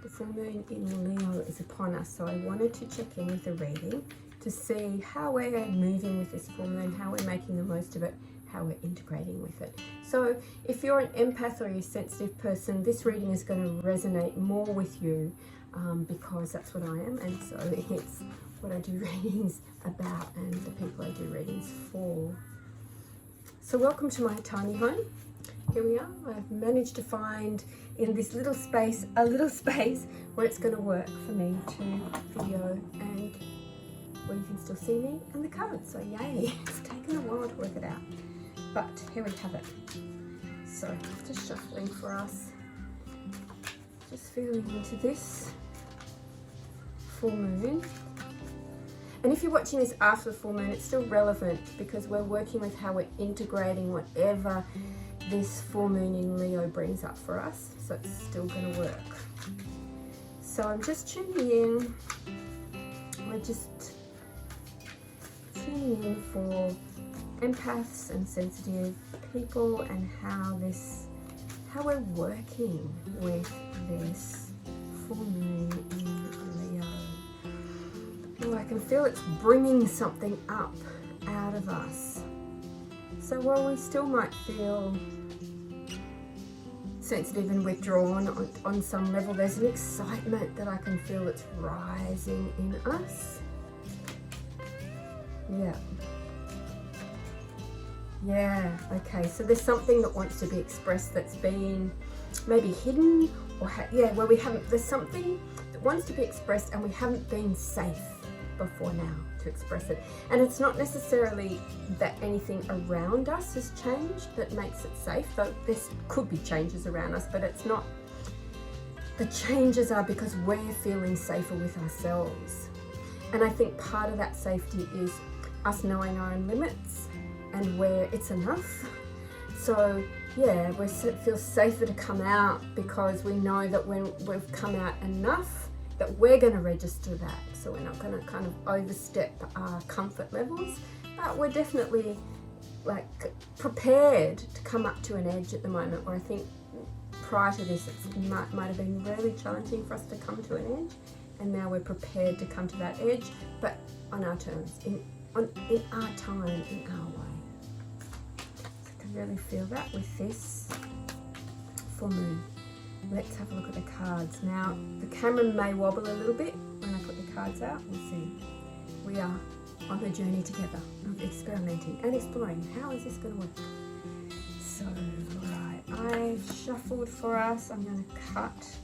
The full moon in Leo is upon us, so I wanted to check in with the reading to see how we're moving with this full moon, how we're making the most of it, how we're integrating with it. So if you're an empath or you're a sensitive person, this reading is going to resonate more with you because that's what I am, and so it's what I do readings about and the people I do readings for. So welcome to my tiny home. Here we are. I've managed to find in this little space, a little space where it's going to work for me to video and where you can still see me and the cards. So yay, it's taken a while to work it out. But here we have it. So just shuffling for us. Just feeling into this full moon. And if you're watching this after the full moon, it's still relevant because we're working with how we're integrating whatever this full moon in Leo brings up for us. So it's still going to work. So I'm just tuning in. We're just tuning in for empaths and sensitive people and how we're working with this full moon in Leo. Oh, I can feel it's bringing something up out of us. So while we still might feel sensitive and withdrawn on some level, there's an excitement that I can feel that's rising in us. Yeah, okay, so there's something that wants to be expressed that's been maybe hidden or where we haven't, there's something that wants to be expressed and we haven't been safe before now to express it. And it's not necessarily that anything around us has changed that makes it safe, though there could be changes around us, but it's not. The changes are because we're feeling safer with ourselves. And I think part of that safety is us knowing our own limits and where it's enough. So yeah, we feel safer to come out because we know that when we've come out enough, that we're going to register that. So we're not going to kind of overstep our comfort levels, but we're definitely like prepared to come up to an edge at the moment, where I think prior to this it might have been really challenging for us to come to an edge, and now we're prepared to come to that edge, but on our terms, in our time, in our way. So I can really feel that with this full moon. Let's have a look at the cards. Now, the camera may wobble a little bit when I put the cards out. We'll see. We are on a journey together of experimenting and exploring. How is this going to work? So, right, I've shuffled for us. I'm going to cut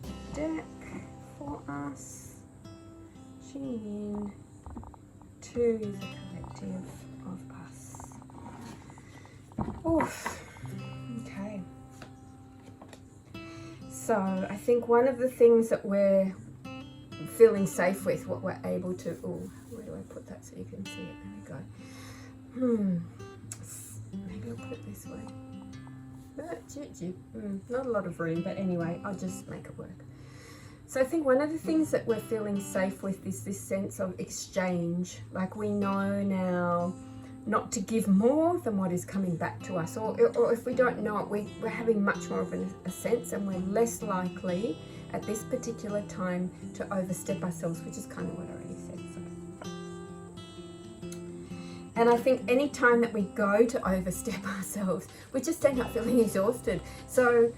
the deck for us. Tuning in to the collective of us. Oof. Okay. So I think one of the things that we're feeling safe with, what we're able to, where do I put that so you can see it? There we go. Maybe I'll put it this way. Not a lot of room, but anyway, I'll just make it work. So I think one of the things that we're feeling safe with is this sense of exchange. Like we know now not to give more than what is coming back to us, or if we don't know it, we're having much more of a sense, and we're less likely at this particular time to overstep ourselves, which is kind of what I already said. So. And I think any time that we go to overstep ourselves, we just end up feeling exhausted. So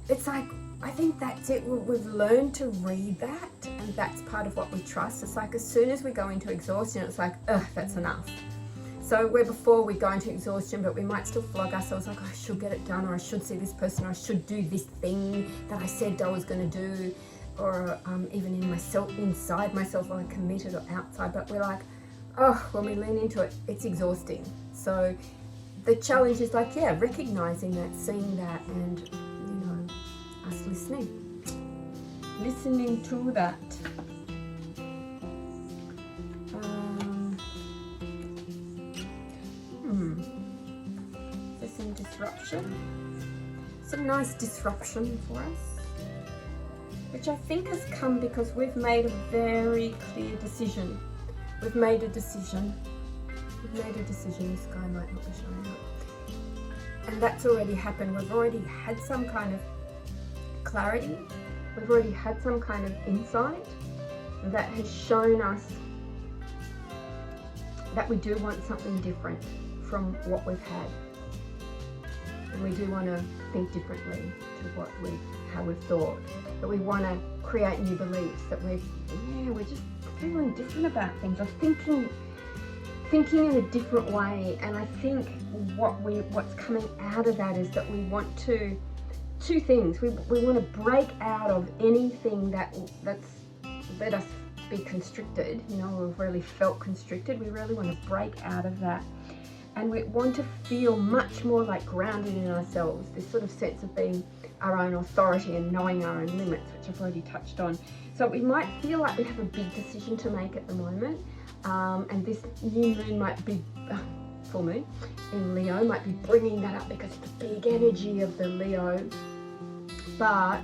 it's like, I think that's it. We've learned to read that, and that's part of what we trust. It's like as soon as we go into exhaustion, it's like, that's enough. So where before we go into exhaustion, but we might still flog ourselves like, I should get it done, or I should see this person, or I should do this thing that I said I was going to do, or even inside myself, or I committed, or outside. But we're like, when we lean into it, it's exhausting. So the challenge is like, recognizing that, seeing that, and us listening to that. There's some disruption, some nice disruption for us, which I think has come because we've made a very clear decision. We've made a decision. This guy might not be showing up. And that's already happened. We've already had some kind of clarity we've already had some kind of insight that has shown us that we do want something different from what we've had. And we do want to think differently to how we've thought. That we want to create new beliefs, that we're just feeling different about things, or thinking in a different way. And I think what's coming out of that is that we want two things. We want to break out of anything that's let us be constricted. We've really felt constricted. We really want to break out of that. And we want to feel much more like grounded in ourselves, this sort of sense of being our own authority and knowing our own limits, which I've already touched on. So we might feel like we have a big decision to make at the moment, and this new moon might be, full moon in Leo might be bringing that up because it's the big energy of the Leo, but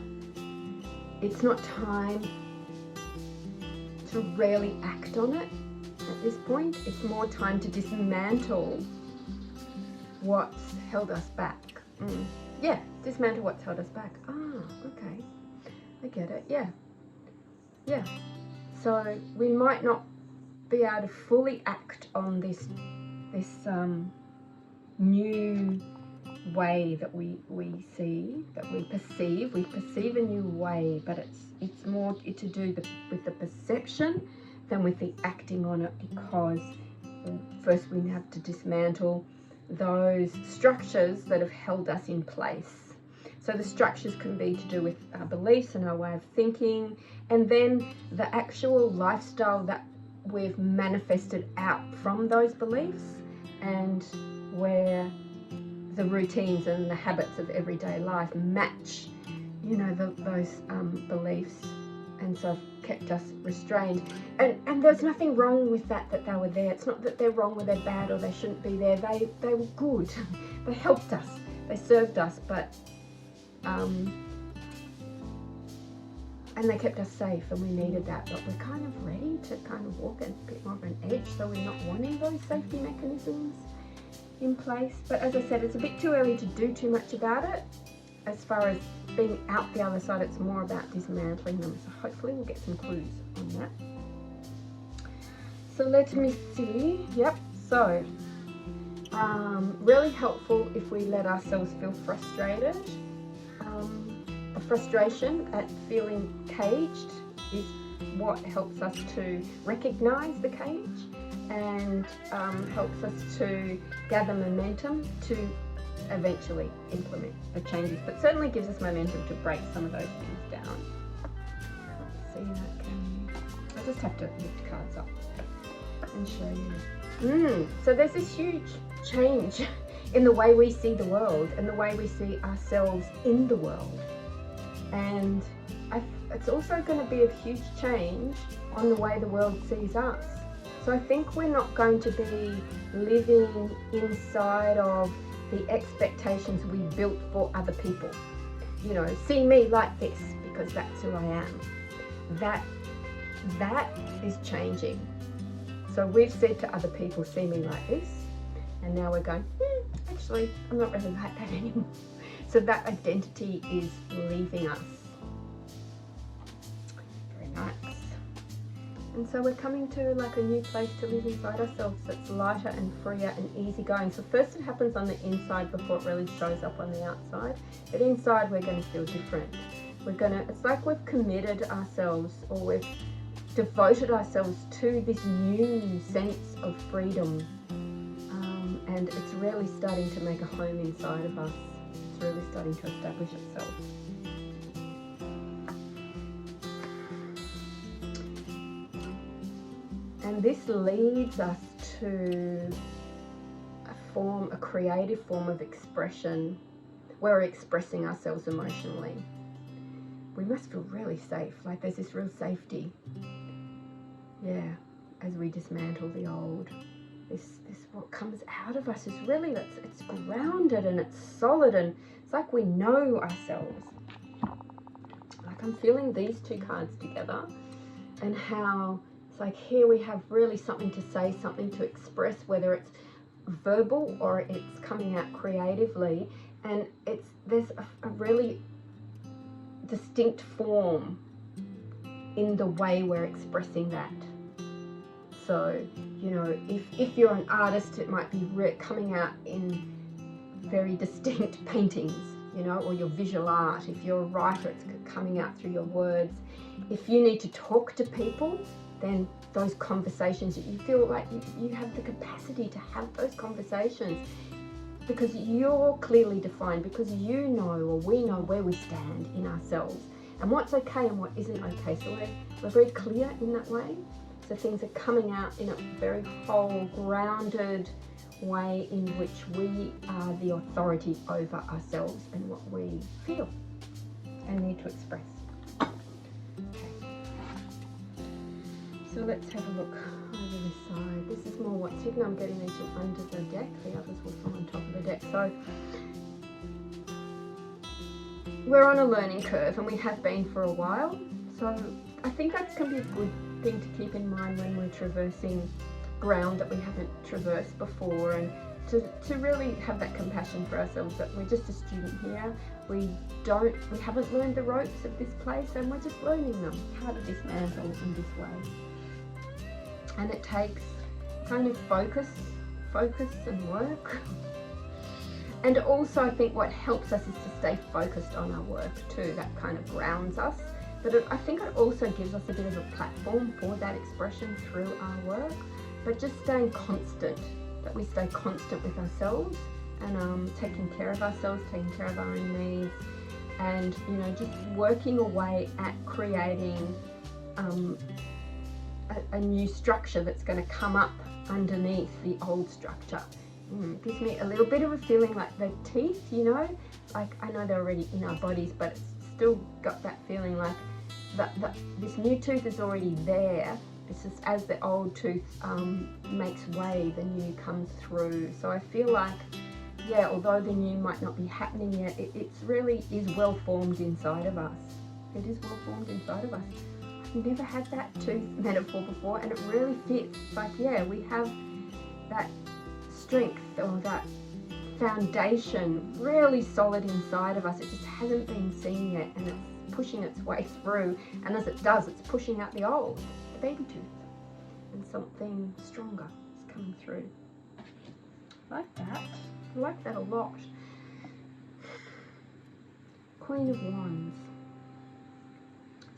it's not time to really act on it at this point. It's more time to dismantle what's held us back. Yeah, dismantle what's held us back. Okay, I get it. Yeah. So we might not be able to fully act on this new way that we see, that we perceive. We perceive a new way, but it's more to do with the perception than with the acting on it, because first we have to dismantle those structures that have held us in place. So the structures can be to do with our beliefs and our way of thinking, and then the actual lifestyle that we've manifested out from those beliefs, and where the routines and the habits of everyday life match, those beliefs, and so kept us restrained. And there's nothing wrong with that they were there. It's not that they're wrong or they're bad or they shouldn't be there. They were good. They helped us. They served us, but and they kept us safe, and we needed that. But we're kind of ready to kind of walk at a bit more of an edge, so we're not wanting those safety mechanisms in place. But as I said, it's a bit too early to do too much about it. As far as being out the other side, it's more about dismantling them. So hopefully we'll get some clues on that. So let me see. Yep. So really helpful if we let ourselves feel frustrated. A frustration at feeling caged is what helps us to recognize the cage, and helps us to gather momentum to eventually implement the changes, but certainly gives us momentum to break some of those things down. Let's see, I just have to lift cards up and show you. So there's this huge change in the way we see the world and the way we see ourselves in the world, and it's also going to be a huge change on the way the world sees us. So I think we're not going to be living inside of the expectations we built for other people. See me like this because that's who I am. That is changing. So we've said to other people, see me like this, and now we're going, actually, I'm not really like that anymore. So that identity is leaving us. Very nice. And so we're coming to like a new place to live inside ourselves that's lighter and freer and easygoing. So first it happens on the inside before it really shows up on the outside. But inside we're going to feel different. It's like we've committed ourselves, or we've devoted ourselves to this new sense of freedom. And it's really starting to make a home inside of us. It's really starting to establish itself. And this leads us to a creative form of expression where we're expressing ourselves emotionally. We must feel really safe, like there's this real safety. Yeah, as we dismantle the old. This what comes out of us is really, it's grounded and it's solid, and it's like we know ourselves. Like I'm feeling these two cards together, and how it's like here we have really something to say, something to express, whether it's verbal or it's coming out creatively, and there's a really distinct form in the way we're expressing that. So, you know, if you're an artist, it might be coming out in very distinct paintings, you know, or your visual art. If you're a writer, it's coming out through your words. If you need to talk to people, then those conversations, you feel like you have the capacity to have those conversations because you're clearly defined, because you know, or we know where we stand in ourselves and what's okay and what isn't okay. So we're very clear in that way. So things are coming out in a very whole, grounded way in which we are the authority over ourselves and what we feel and need to express. So let's have a look over this side. This is more what's hidden. I'm getting these from under the deck. The others will fall on top of the deck. So we're on a learning curve, and we have been for a while. So I think that's going to be a good thing to keep in mind when we're traversing ground that we haven't traversed before, and to really have that compassion for ourselves that we're just a student here. We haven't learned the ropes of this place, and we're just learning them, how to dismantle in this way. And it takes kind of focus and work. And also I think what helps us is to stay focused on our work too. That kind of grounds us. But I think it also gives us a bit of a platform for that expression through our work. But just staying constant, that we stay constant with ourselves and taking care of ourselves, taking care of our own needs, and, you know, just working away at creating a new structure that's going to come up underneath the old structure. Gives me a little bit of a feeling like the teeth, you know, like I know they're already in our bodies, but it's still got that feeling like this new tooth is already there. It's just as the old tooth makes way, the new comes through. So I feel like, yeah, although the new might not be happening yet, it really is well formed inside of us. It is well formed inside of us. I've never had that tooth metaphor before, and it really fits. It's like, yeah, we have that strength or that foundation really solid inside of us. It just hasn't been seen yet, and it's pushing its way through. And as it does, it's pushing out the old, the baby tooth, and something stronger is coming through. Like that. I like that a lot. Queen of Wands.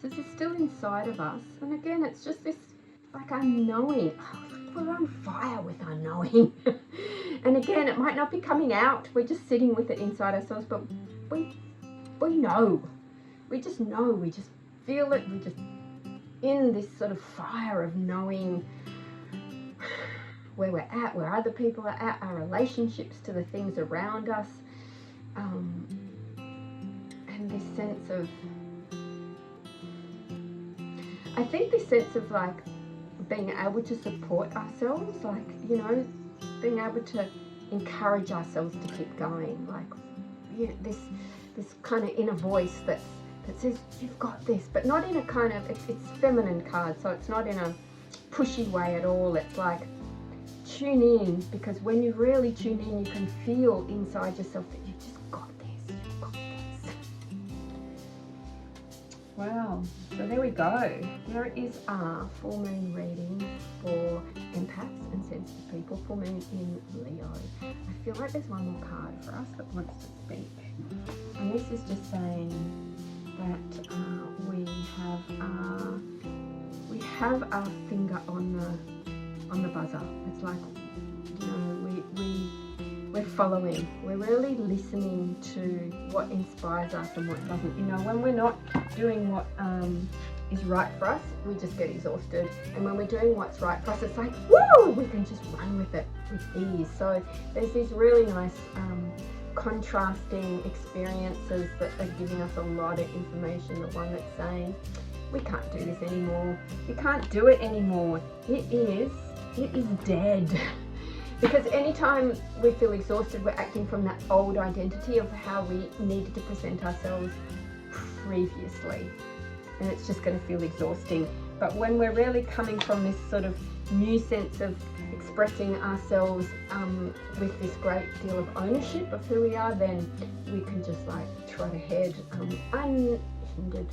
So this is still inside of us, and again, it's just this, like, our knowing. Oh, we're on fire with our knowing. And again, it might not be coming out. We're just sitting with it inside ourselves, but we know. We just know. We just feel it. We're just in this sort of fire of knowing where we're at, where other people are at, our relationships to the things around us, and this sense of, I think this sense of like being able to support ourselves, like, you know, being able to encourage ourselves to keep going, like, you know, this kind of inner voice that says you've got this, but not in a kind of, it's feminine card, so it's not in a pushy way at all. It's like, tune in, because when you really tune in, you can feel inside yourself that you've just got this, you've got this. Wow, so there we go. There is our full moon reading for empaths and sensitive people, full moon in Leo. I feel like there's one more card for us that wants to speak, and this is just saying that we have our finger on the buzzer. It's like, you know, we're following. We're really listening to what inspires us and what doesn't. You know, when we're not doing what is right for us, we just get exhausted. And when we're doing what's right for us, it's like, woo! We can just run with it with ease. So there's these really nice contrasting experiences that are giving us a lot of information. The one that's saying, we can't do this anymore. You can't do it anymore. It is dead. Because anytime we feel exhausted, we're acting from that old identity of how we needed to present ourselves previously. And it's just going to feel exhausting. But when we're really coming from this sort of new sense of expressing ourselves with this great deal of ownership of who we are, then we can just like trot ahead hindered.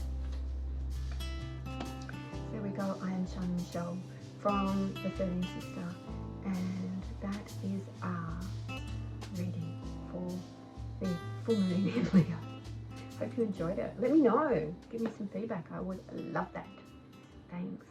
There we go. I am Shine Michelle from the 13th Sister, and that is our reading for the full moon in Leo. Hope you enjoyed it. Let me know. Give me some feedback. I would love that. Thanks.